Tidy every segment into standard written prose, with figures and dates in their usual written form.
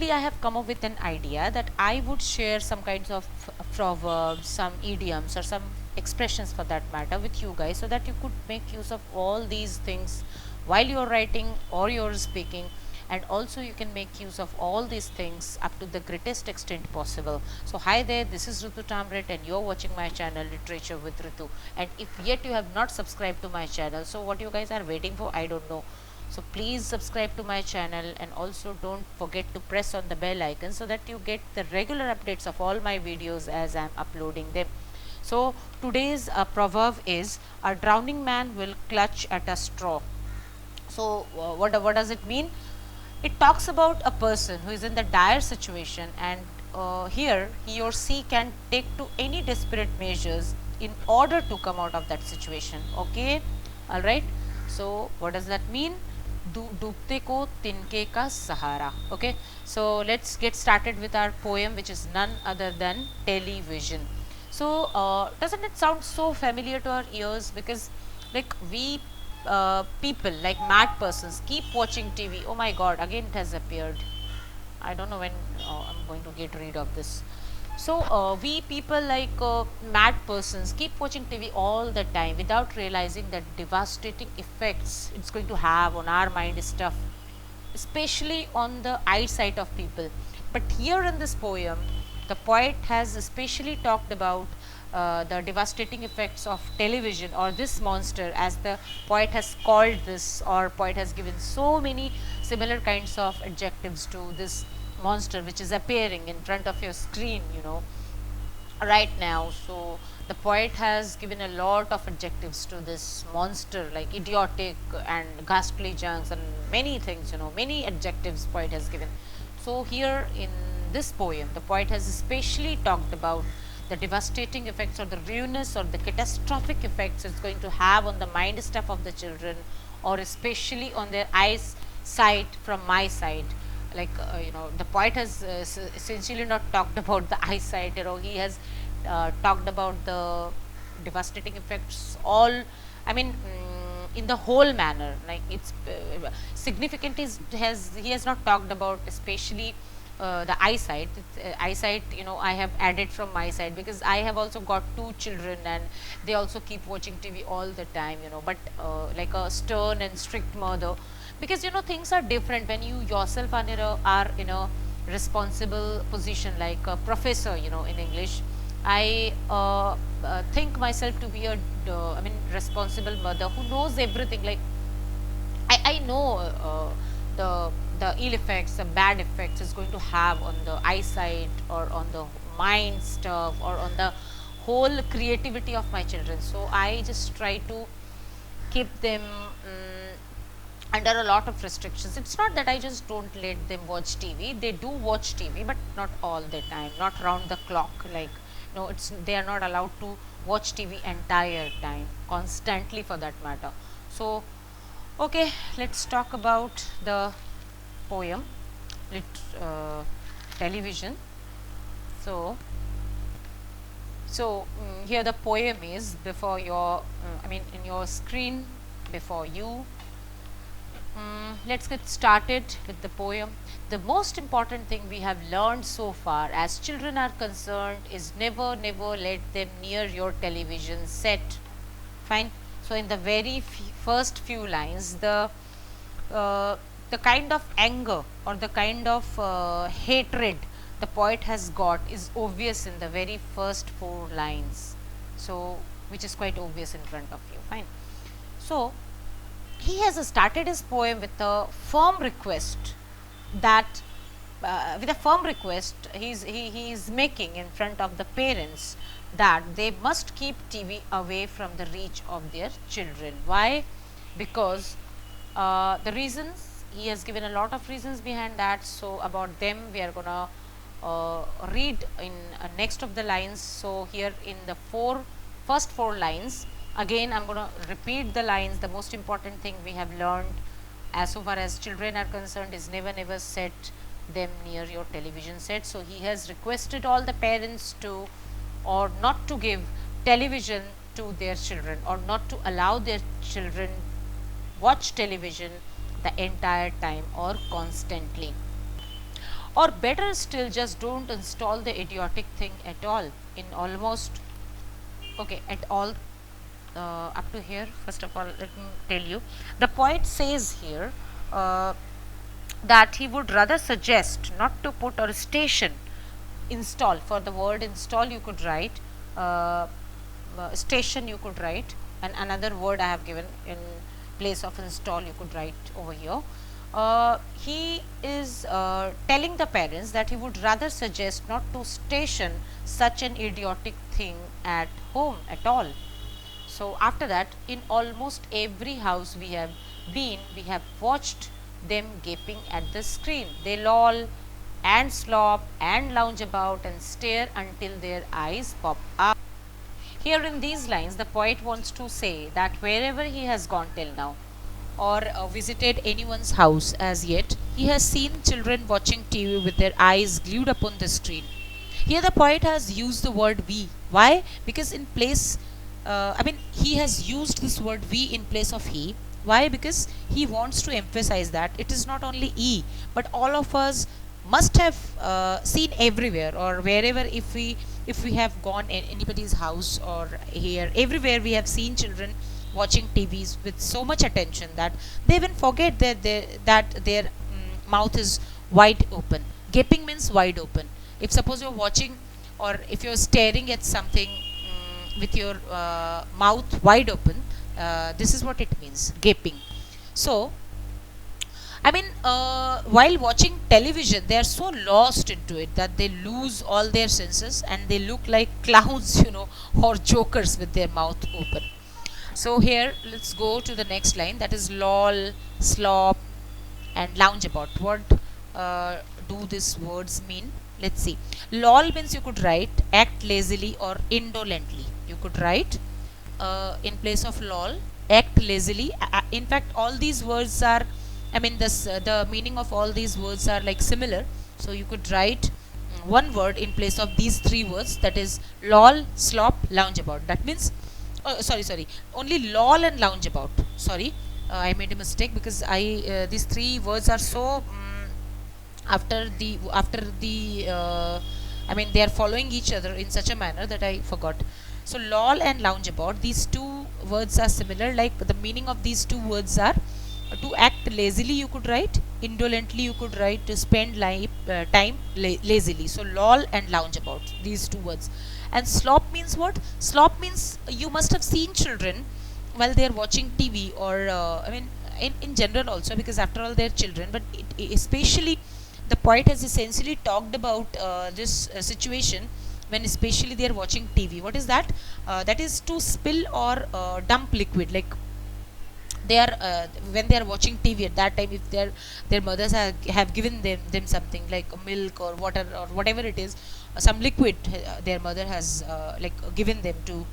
recently I have come up with an idea that I would share some kinds of proverbs, some idioms, or some expressions for that matter with you guys, so that you could make use of all these things while you're writing or you're speaking, and also you can make use of all these things up to the greatest extent possible. So hi there, this is Ritu Tamret and you're watching my channel Literature with Ritu. And if yet you have not subscribed to my channel, so what you guys are waiting for, I don't know. So please subscribe to my channel, and also don't forget to press on the bell icon so that you get the regular updates of all my videos as I'm uploading them. So today's proverb is, a drowning man will clutch at a straw. So what does it mean? It talks about a person who is in the dire situation, and here he or she can take to any desperate measures in order to come out of that situation. Okay, all right. So what does that mean? डूबते को तिनके का सहारा. Okay, so let's get started with our poem, which is none other than television. So doesn't it sound so familiar to our ears? Because like we people, like mad persons, keep watching TV. Oh my god, again it has appeared. I don't know when I'm going to get rid of this. So we people, like mad persons, keep watching TV all the time without realizing the devastating effects it's going to have on our mind stuff, especially on the eyesight of people. But here in this poem, the poet has especially talked about the devastating effects of television, or this monster, as the poet has called this, or poet has given so many similar kinds of adjectives to this monster which is appearing in front of your screen, you know, right now. So the poet has given a lot of adjectives to this monster, like idiotic and ghastly junks and many things, you know, many adjectives poet has given. So here in this poem, the poet has especially talked about the devastating effects, or the ruinous or the catastrophic effects it's going to have on the mind stuff of the children, or especially on their eyes sight from my side. Like you know, the poet has essentially not talked about the eyesight, you know, he has talked about the devastating effects all, I mean, in the whole manner. Like it's significant is, has he has not talked about especially the eyesight. Eyesight, you know, I have added from my side because I have also got two children and they also keep watching TV all the time, you know. But like a stern and strict mother, because you know things are different when you yourself are in a responsible position, like a professor, you know, in English. I think myself to be a I mean responsible mother who knows everything. Like I know the ill effects, the bad effects is going to have on the eyesight, or on the mind stuff, or on the whole creativity of my children. So I just try to keep them under a lot of restrictions. It's not that I just don't let them watch TV. They do watch TV, but not all the time, not round the clock. Like no, it's they are not allowed to watch TV entire time, constantly for that matter. So okay, let's talk about the poem, television. So here the poem is before your I mean in your screen before you. Let's get started with the poem. The most important thing we have learned so far as children are concerned is never let them near your television set. Fine. So in the very first few lines, the kind of anger or the kind of hatred the poet has got is obvious in the very first four lines. So which is quite obvious in front of you. Fine. So he has started his poem with a firm request that he is making in front of the parents that they must keep TV away from the reach of their children. Why? Because the reasons, he has given a lot of reasons behind that. So about them we are gonna read in next of the lines. So here in the first four lines, again I'm going to repeat the lines. The most important thing we have learned as so far as children are concerned is never set them near your television set. So he has requested all the parents to, or not to give television to their children, or not to allow their children watch television the entire time or constantly. Or better still, just don't install the idiotic thing at all. In almost, okay, at all, up to here. First of all, let me tell you, the poet says here, uh, that he would rather suggest not to put, or station, install. For the word install you could write, uh, station you could write, and another word I have given in place of install you could write over here. He is telling the parents that he would rather suggest not to station such an idiotic thing at home at all. So after that, in almost every house we have been, we have watched them gaping at the screen. They loll and slop and lounge about and stare until their eyes pop out. Here in these lines, the poet wants to say that wherever he has gone till now, or visited anyone's house as yet, he has seen children watching TV with their eyes glued upon the screen. Here the poet has used the word we. Why? Because in place, he has used this word we in place of he. Why? Because he wants to emphasize that it is not only he, but all of us must have seen everywhere, or wherever, if we have gone in anybody's house or here, everywhere we have seen children watching TVs with so much attention that they even forget that their mouth is wide open. Gaping means wide open. If suppose you're watching, or if you're staring at something with your mouth wide open, this is what it means, gaping. So while watching television, they are so lost into it that they lose all their senses and they look like clowns, or jokers with their mouth open. So here, let's go to the next line, that is loll, slop, and lounge about. What do these words mean? Let's see. Loll means you could write act lazily or indolently. You could write in place of loll, act lazily. In fact, all these words are, the meaning of all these words are like similar. So you could write one word in place of these three words, that is loll, slop, lounge about. That means, sorry, only loll and lounge about. Sorry, I made a mistake, because these three words are so after the they are following each other in such a manner that I forgot. So loll and lounge about, these two words are similar. Like the meaning of these two words are, to act lazily you could write, indolently you could write, to spend time lazily. So loll and lounge about, these two words. And slop means what? Slop means you must have seen children while they are watching TV, or in general also, because after all they're children, but especially the poet has essentially talked about this situation when especially they are watching TV. What is that? That is to spill or dump liquid. Like they are when they are watching TV at that time, if their mothers have given them something like milk or water or whatever it is, some liquid their mother has given them to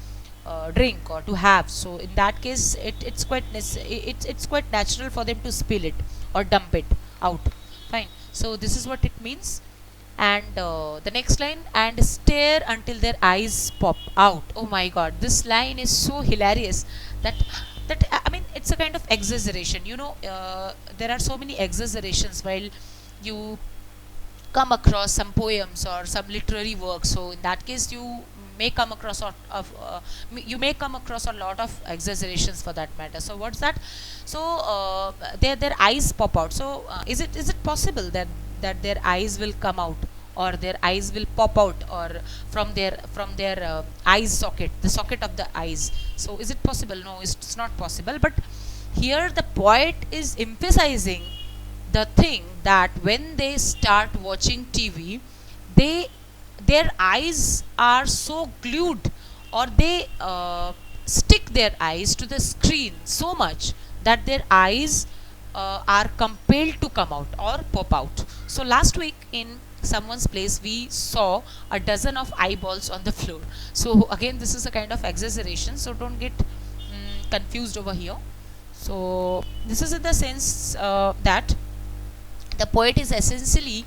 drink or to have. So in that case, it's quite natural for them to spill it or dump it out. Fine. So this is what it means. And the next line, and stare until their eyes pop out. Oh my god, this line is so hilarious that it's a kind of exaggeration. There are so many exaggerations while you come across some poems or some literary works. So in that case, may come across you may come across a lot of exaggerations for that matter. So what's that? So their eyes pop out. So is it possible that their eyes will come out, or their eyes will pop out, or from their eyes socket, the socket of the eyes? So is it possible? No, it's not possible. But here the poet is emphasizing the thing that when they start watching TV, they their eyes are so glued, or they stick their eyes to the screen so much that their eyes are compelled to come out or pop out. So last week in someone's place, we saw a dozen of eyeballs on the floor. So again, this is a kind of exaggeration, so don't get confused over here. So this is in the sense that the poet is essentially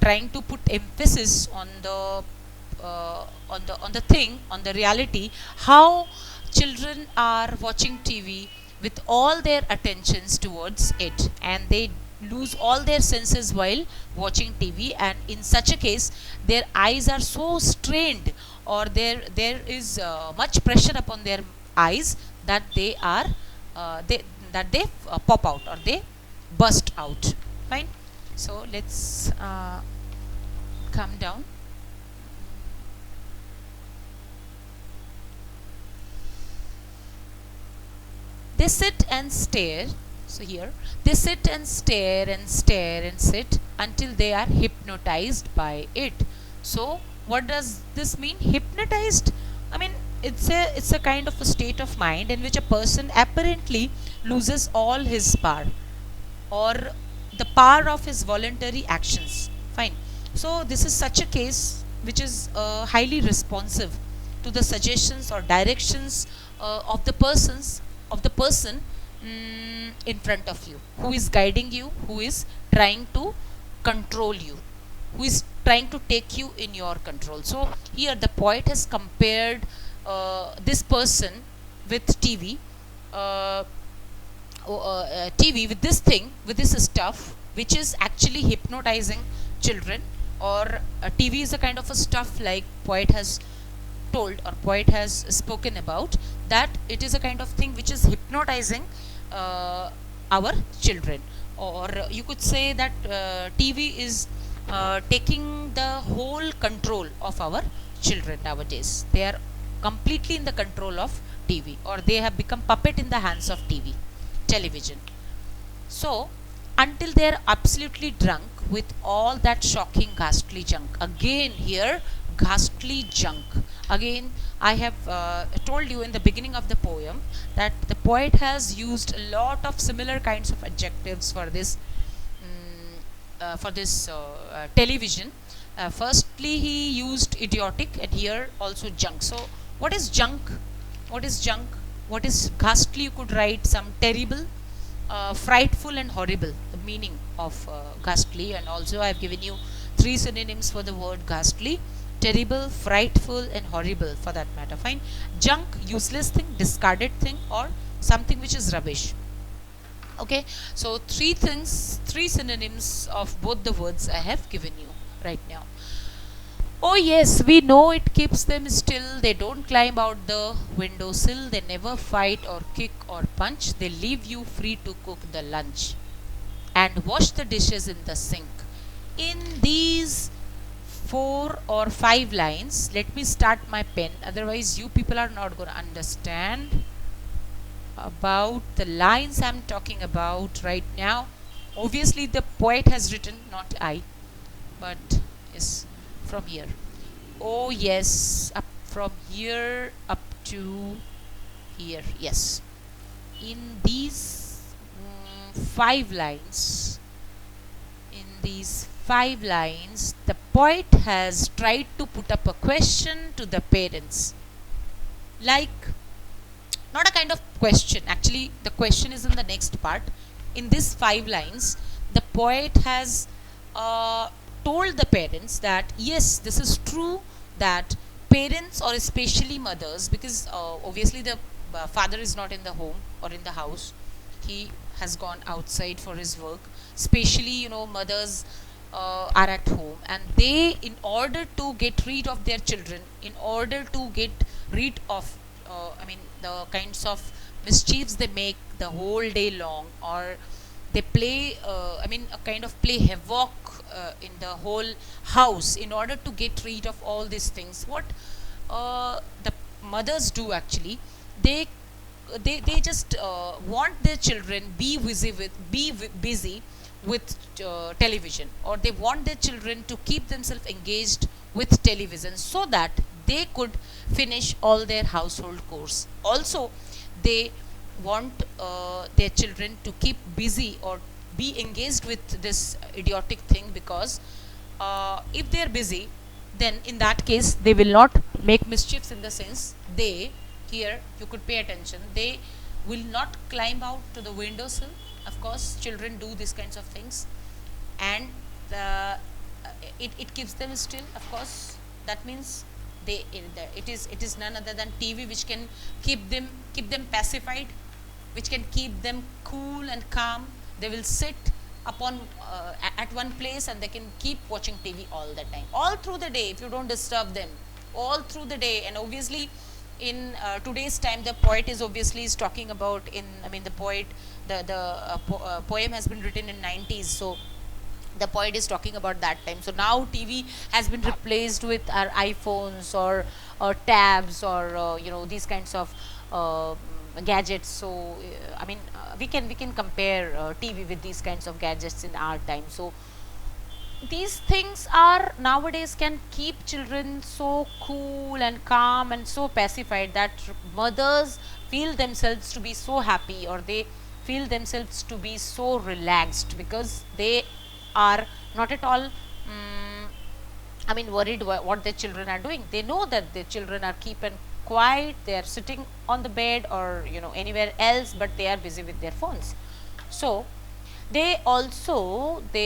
trying to put emphasis on the thing, on the reality, how children are watching TV with all their attentions towards it, and they lose all their senses while watching TV, and in such a case their eyes are so strained, or there is much pressure upon their eyes, that they are they that they pop out, or they burst out. Fine. So let's come down. They sit and stare. So here, they sit and stare and stare and sit until they are hypnotized by it. So what does this mean? Hypnotized? I mean, it's a kind of a state of mind in which a person apparently loses all his power, or the power of his voluntary actions. Fine. So this is such a case which is highly responsive to the suggestions or directions of the person in front of you, who is guiding you, who is trying to control you, who is trying to take you in your control. So here the poet has compared this person with TV, uh, TV, with this thing, with this stuff, which is actually hypnotizing children. Or TV is a kind of a stuff, like poet has told, or poet has spoken about, that it is a kind of thing which is hypnotizing our children. Or you could say that TV is taking the whole control of our children nowadays. They are completely in the control of TV, or they have become puppet in the hands of television. So, until they are absolutely drunk with all that shocking, ghastly junk. Again, here, ghastly junk. Again, I have told you in the beginning of the poem that the poet has used a lot of similar kinds of adjectives for this television. Firstly, he used idiotic, and here also junk. So, what is junk? What is junk? What is ghastly? You could write some terrible, frightful, and horrible. The meaning of ghastly, and also I have given you three synonyms for the word ghastly: terrible, frightful, and horrible, for that matter. Fine. Junk, useless thing, discarded thing, or something which is rubbish. Okay, so three things, three synonyms of both the words I have given you right now. Oh yes, we know it keeps them still. They don't climb out the windowsill. They never fight or kick or punch. They leave you free to cook the lunch and wash the dishes in the sink. In these 4 or 5 lines, let me start my pen. Otherwise, you people are not going to understand about the lines I'm talking about right now. Obviously, the poet has written, not I, but is from here. Oh yes, up from here up to here. Yes. In these 5 lines, the poet has tried to put up a question to the parents. Like, not a kind of question, actually, the question is in the next part. In these 5 lines, the poet has told the parents that yes, this is true, that parents, or especially mothers, because obviously the father is not in the home or in the house, he has gone outside for his work. Especially, mothers are at home, and they, in order to get rid of their children, in order to get rid of the kinds of mischiefs they make the whole day long, or they play a kind of play havoc in the whole house, in order to get rid of all these things, what the mothers do actually, they they just want their children busy with television, or they want their children to keep themselves engaged with television, so that they could finish all their household chores. Also, they want their children to keep busy or be engaged with this idiotic thing, because if they are busy, then in that case they will not make mischiefs, in the sense, they, here you could pay attention, they will not climb out to the windowsill. Of course, children do these kinds of things, and it keeps them still. Of course, that means it is none other than TV which can keep them pacified, which can keep them cool and calm. They will sit upon at one place, and they can keep watching TV all the time, all through the day, if you don't disturb them, all through the day. And obviously in today's time, the poet is obviously is talking about, in I mean the poet, the poem has been written in 90s, so the poet is talking about that time. So now TV has been replaced with our iPhones, or tabs, or these kinds of gadgets. So we can compare TV with these kinds of gadgets in our time. So these things are nowadays can keep children so cool and calm and so pacified that mothers feel themselves to be so happy, or they feel themselves to be so relaxed, because they are not at all worried what their children are doing. They know that their children are keep and quiet, they are sitting on the bed, or anywhere else, but they are busy with their phones. So they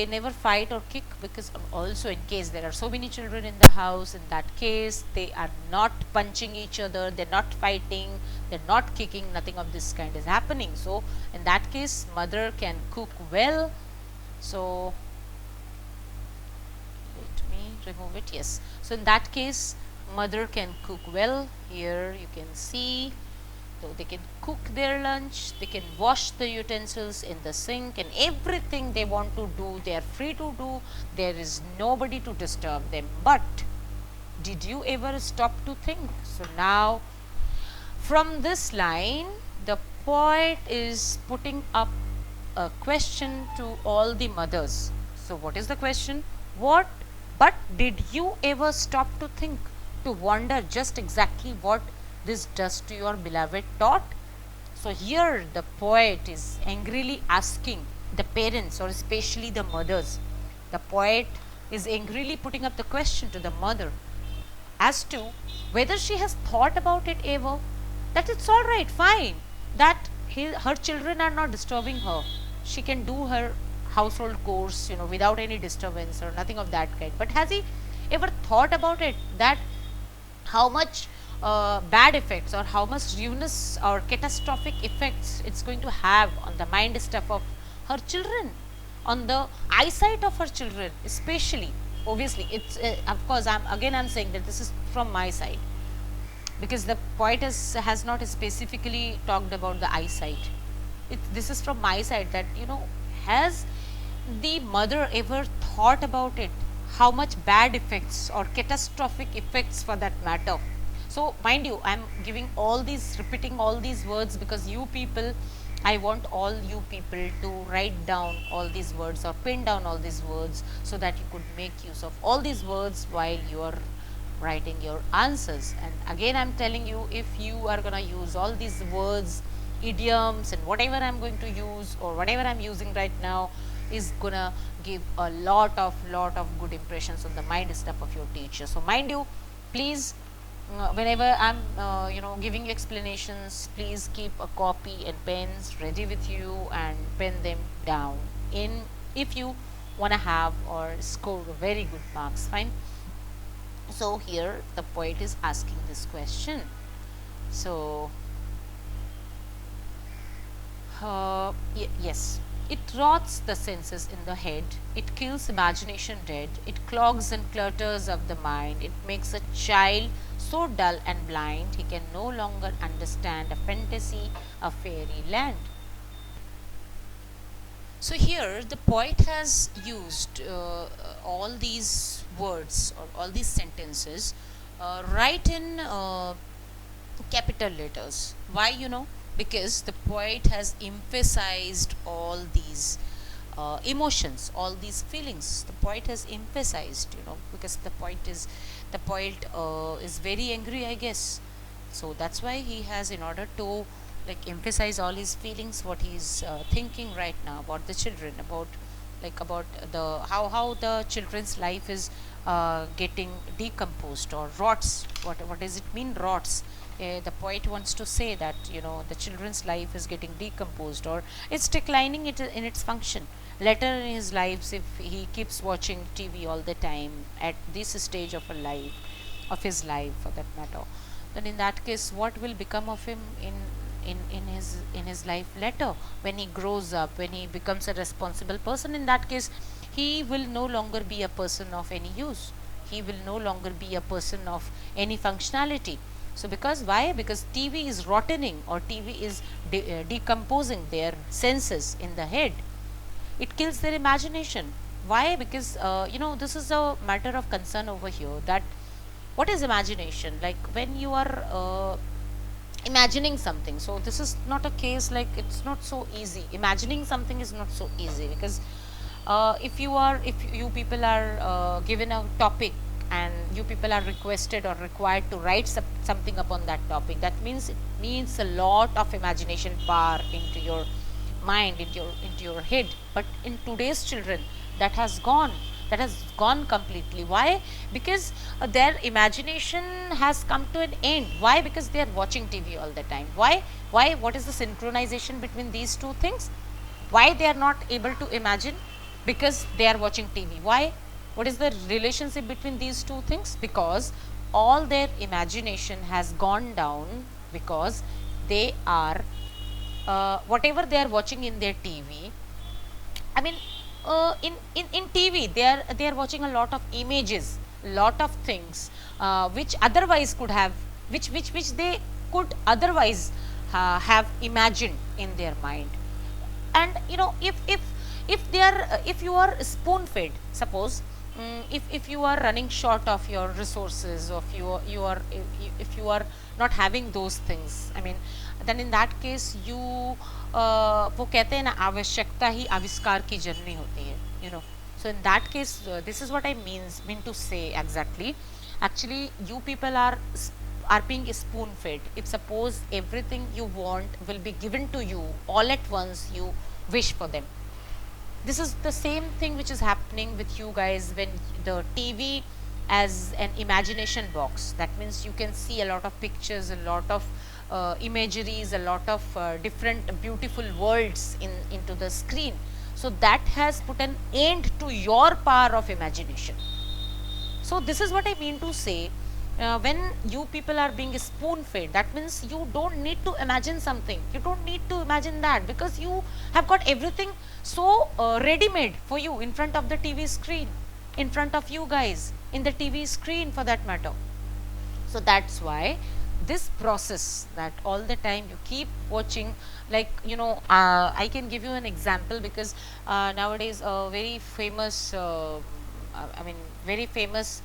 never fight or kick, because also in case there are so many children in the house, in that case they are not punching each other, they're not fighting, they're not kicking, nothing of this kind is happening. So in that case, mother can cook well. So let me remove it. Yes, so in that case, mother can cook well. Here you can see, so they can cook their lunch, they can wash the utensils in the sink, and everything they want to do, they are free to do. There is nobody to disturb them. But did you ever stop to think? So now, from this line, the poet is putting up a question to all the mothers. So what is the question? What but did you ever stop to think, to wonder just exactly what this does to your beloved tot? So here the poet is angrily asking the parents, or especially the mothers. The poet is angrily putting up the question to the mother as to whether she has thought about it ever, that it's all right, fine, that her children are not disturbing her. She can do her household chores, without any disturbance or nothing of that kind. But has he ever thought about it, that how much bad effects, or how much ruinous or catastrophic effects it's going to have on the mind stuff of her children, on the eyesight of her children especially? Obviously it's of course I'm saying that this is from my side, because the poet has not specifically talked about the eyesight. This is from my side, that has the mother ever thought about it, how much bad effects or catastrophic effects for that matter. So mind you, I am giving all these, repeating all these words, because you people, I want all you people to write down all these words, or pin down all these words, so that you could make use of all these words while you are writing your answers. And again I'm telling you, if you are gonna use all these words, idioms, and whatever I'm going to use, or whatever I'm using right now, is gonna give a lot of good impressions on the mind stuff of your teacher. So mind you, please, whenever I'm giving you explanations, please keep a copy and pens ready with you, and pen them down in, if you want to have or score very good marks. Fine. So here the poet is asking this question. So yes, it rots the senses in the head, it kills imagination dead, it clogs and clutters up the mind, it makes a child so dull and blind he can no longer understand a fantasy, a fairy land. So here the poet has used all these words, or all these sentences, right in capital letters. Why? Because the poet has emphasized all these emotions, all these feelings. The poet has emphasized, because the poet is very angry, I guess. So that's why he has, in order to like emphasize all his feelings, what he's thinking right now about the children, about the how the children's life is getting decomposed or rots. What does it mean, rots? The poet wants to say that the children's life is getting decomposed, or it's declining in its function. Later in his lives, if he keeps watching TV all the time at this stage of his life for that matter, then in that case, what will become of him in his life later, when he grows up, when he becomes a responsible person. In that case, he will no longer be a person of any use. He will no longer be a person of any functionality. So because why? Because TV is rottening, or TV is decomposing their senses in the head. It kills their imagination. Why? Because this is a matter of concern over here, that what is imagination? Like when you are imagining something. So this is not a case, like it's not so easy. Imagining something is not so easy, because if you people are given a topic, and you people are requested or required to write something upon that topic, that means it needs a lot of imagination power into your mind, into your head. But in today's children, that has gone, completely. Why? Because their imagination has come to an end. Why? Because they are watching TV all the time. Why? What is the synchronization between these two things? Why they are not able to imagine? Because they are watching TV. Why? What is the relationship between these two things? Because all their imagination has gone down, because they are whatever they are watching in their TV. I mean, in TV, they are watching a lot of images, lot of things, which otherwise could have, which they could otherwise have imagined in their mind. And if they are, if you are spoon fed, suppose, if you are running short of your resources, or if you are not having those things, I mean, then in that case you वो कहते हैं ना, आवश्यकता ही आविष्कार की जननी होती है, so in that case, this is what I mean to say exactly. Actually, you people are being spoon fed. If suppose everything you want will be given to you all at once, you wish for them. This is the same thing which is happening with you guys when the TV as an imagination box. That means you can see a lot of pictures, a lot of imageries, a lot of different beautiful worlds into the screen. So that has put an end to your power of imagination. So this is what I mean to say. When you people are being spoon fed, that means you don't need to imagine something. You don't need to imagine that, because you have got everything so ready made for you in front of the TV screen, in front of you guys, in the TV screen for that matter. So that's why this process, that all the time you keep watching, like I can give you an example, because nowadays a very famous I mean very famous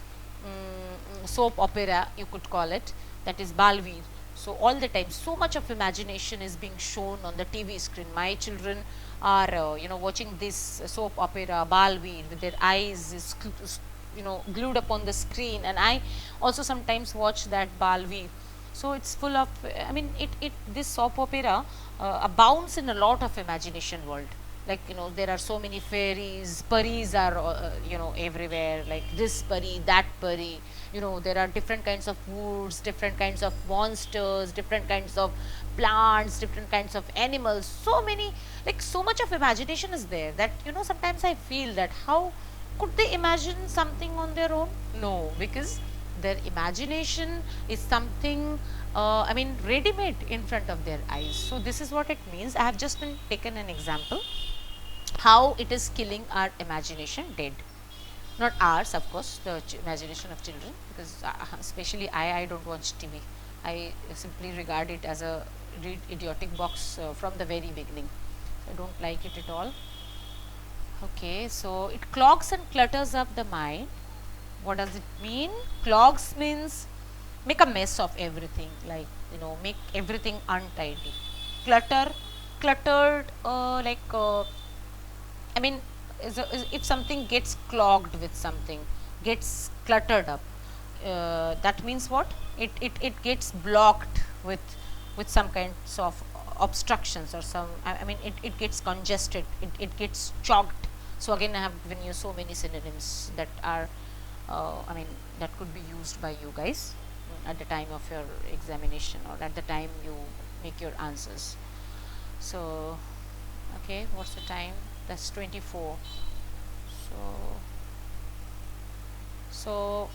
soap opera, you could call it, that is Balveer. So all the time so much of imagination is being shown on the TV screen. My children are watching this soap opera Balveer, with their eyes is glued upon the screen, and I also sometimes watch that Balveer. So it's full of, I mean, it this soap opera abounds in a lot of imagination world. Like there are so many fairies, paris are everywhere, like this pari, that pari. There are different kinds of woods, different kinds of monsters, different kinds of plants, different kinds of animals. So many, like so much of imagination is there, that sometimes I feel that how could they imagine something on their own? No, because their imagination is something I mean ready made in front of their eyes. So this is what it means. I have just been taken an example how it is killing our imagination dead. Not ours, of course, the imagination of children, because especially I don't watch TV. I simply regard it as a idiotic box from the very beginning. I don't like it at all. Okay, so it clogs and clutters up the mind. What does it mean? Clogs means make a mess of everything, like make everything untidy. Cluttered, like I mean, if something gets clogged with something, gets cluttered up, that means what? It gets blocked with some kinds of obstructions, or some, I mean, it gets congested, it gets choked. So again, I have given you so many synonyms that are, I mean, that could be used by you guys at the time of your examination, or at the time you make your answers. So, okay, what's the time? That's 24. So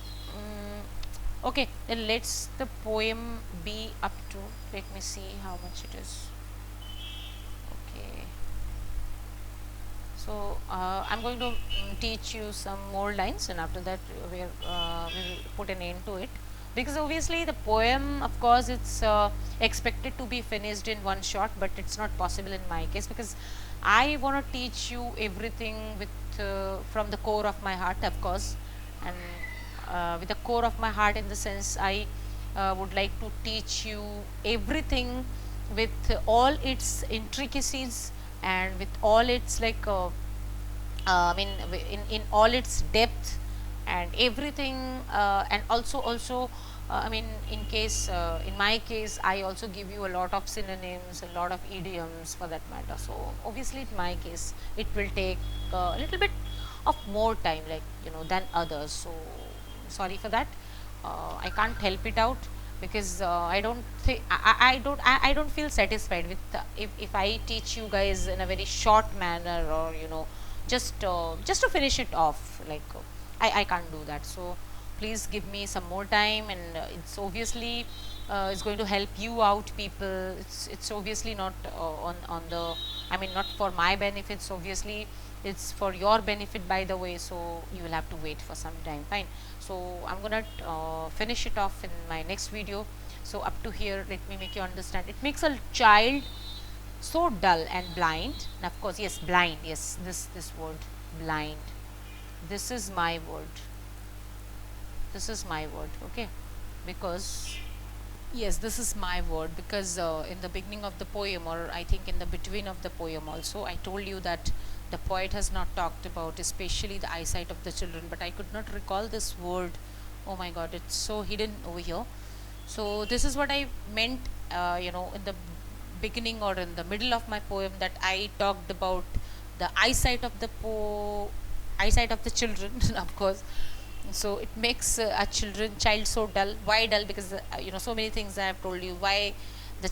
Okay, then let's the poem be up to, let me see how much it is. Okay, so I'm going to teach you some more lines, and after that we'll put an end to it, because obviously the poem, of course, it's expected to be finished in one shot, but it's not possible in my case, because I want to teach you everything with from the core of my heart, of course, and with the core of my heart, in the sense I would like to teach you everything with all its intricacies, and with all its like I mean in all its depth and everything, and also I mean, in my case, I also give you a lot of synonyms, a lot of idioms for that matter. So obviously in my case it will take a little bit of more time, like, than others. So sorry for that. I can't help it out, because I don't think I don't feel satisfied with if I teach you guys in a very short manner, or just to finish it off, like I can't do that. So please give me some more time, and it's obviously it's going to help you out, people. It's obviously not on the, I mean, not for my benefits, obviously it's for your benefit, by the way. So you will have to wait for some time, fine. So I'm gonna finish it off in my next video. So up to here, let me make you understand. It makes a child so dull and blind, and of course, yes, blind, yes, this word, blind, this is my word, this is my word, okay, because yes, this is my word, because in the beginning of the poem, or I think in the between of the poem also, I told you that the poet has not talked about especially the eyesight of the children, but I could not recall this word. Oh my god, it's so hidden over here. So this is what I meant, in the beginning or in the middle of my poem, that I talked about the eyesight of the eyesight of the children, of course. So it makes a child so dull. Why dull? Because so many things I have told you why the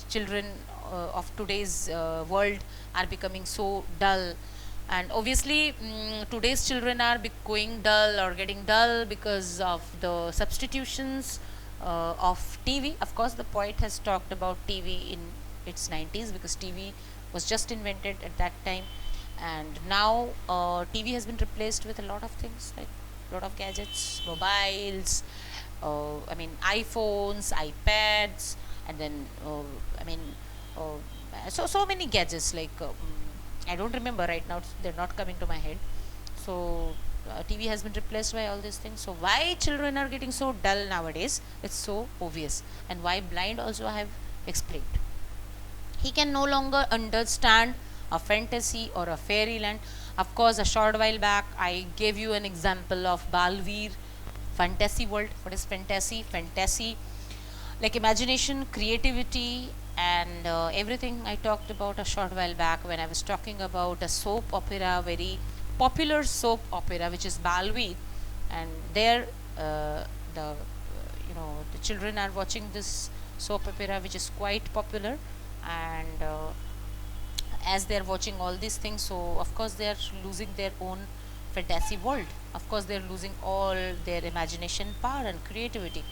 children of today's world are becoming so dull. And obviously today's children are going dull or getting dull because of the substitutions of TV. Of course, the poet has talked about TV in its 90s, because TV was just invented at that time, and now TV has been replaced with a lot of things, like a lot of gadgets, mobiles, I mean iPhones, iPads, and then I mean uh, so many gadgets, like I don't remember right now, they're not coming to my head. So TV has been replaced by all these things. So why children are getting so dull nowadays, it's so obvious. And why blind also, I have explained. He can no longer understand a fantasy or a fairyland. Of course, a short while back, I gave you an example of Balveer, fantasy world. What is fantasy? Fantasy, like imagination, creativity, and everything I talked about a short while back when I was talking about a soap opera, very popular soap opera, which is Balveer. And there, the the children are watching this soap opera, which is quite popular, and as they're watching all these things, so of course they're losing their own fantasy world, of course they're losing all their imagination power and creativity.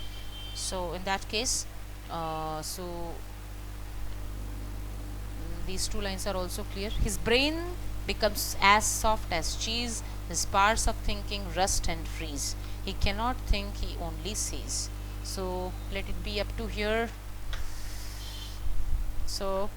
So in that case, these two lines are also clear. His brain becomes as soft as cheese, his powers of thinking rust and freeze. He cannot think, he only sees. So let it be up to here. So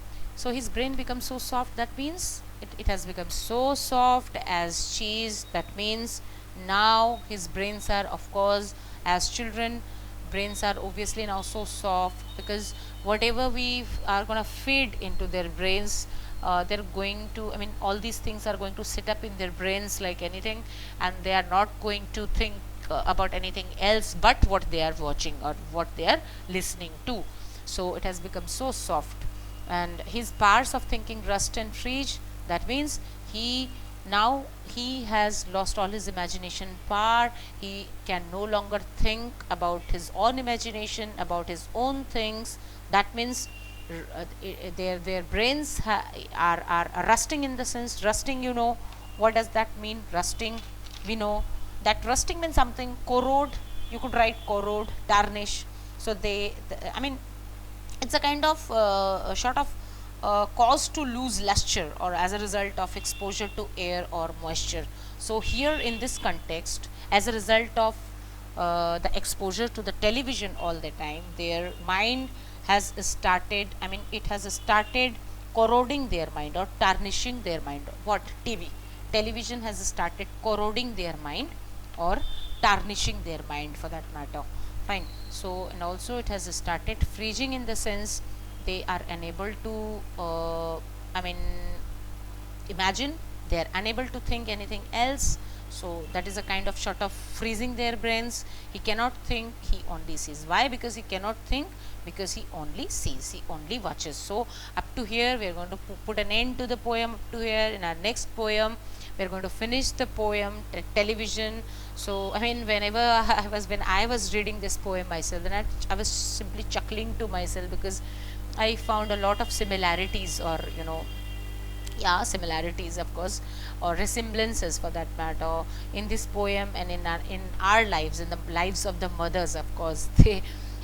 his brain becomes so soft, that means it has become so soft as cheese. That means now his brains are, of course, as children, brains are obviously now so soft, because whatever we are going to feed into their brains, they're going to, I mean, all these things are going to sit up in their brains like anything, and they are not going to think about anything else but what they are watching or what they are listening to. So it has become so soft, and his powers of thinking rust and freeze. That means he now he has lost all his imagination power. He can no longer think about his own imagination, about his own things. That means their brains are rusting, in the sense rusting, what does that mean, rusting? We know that rusting means something corrode, you could write corrode, tarnish. So I mean, it's a kind of a sort of cause to lose luster or as a result of exposure to air or moisture. So here in this context, as a result of the exposure to the television all the time, their mind has started, I mean it has started corroding their mind or tarnishing their mind. What? Television has started corroding their mind or tarnishing their mind for that matter. Fine. So and also it has started freezing, in the sense they are unable to I mean imagine, they are unable to think anything else. So that is a kind of sort of freezing their brains. He cannot think, he only sees. Why? Because he cannot think, because he only sees, he only watches. So up to here we are going to put an end to the poem. Up to here, in our next poem we are going to finish the poem television. So I mean, when I was reading this poem myself, then I was simply chuckling to myself, because I found a lot of similarities, or yeah, similarities of course, or resemblances for that matter, in this poem and in our lives, in the lives of the mothers. Of course, they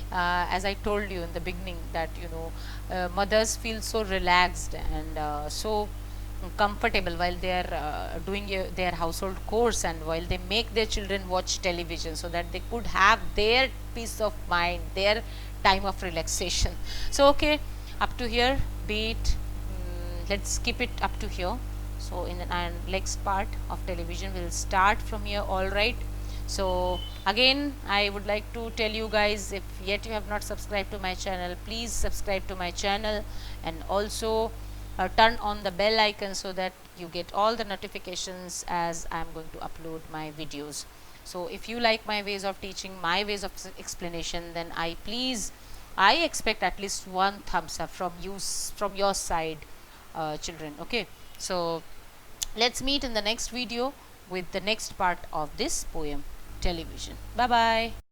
as I told you in the beginning, that mothers feel so relaxed and so comfortable while they are doing their household chores, and while they make their children watch television, so that they could have their peace of mind, their time of relaxation. So okay, up to here, be it, let's keep it up to here. So in the next part of television we'll start from here. All right. So again, I would like to tell you guys, if yet you have not subscribed to my channel, please subscribe to my channel, and also turn on the bell icon, so that you get all the notifications as I am going to upload my videos. So if you like my ways of teaching, my ways of explanation, then I expect at least one thumbs up from you, from your side, children. Okay, so let's meet in the next video with the next part of this poem television. Bye bye.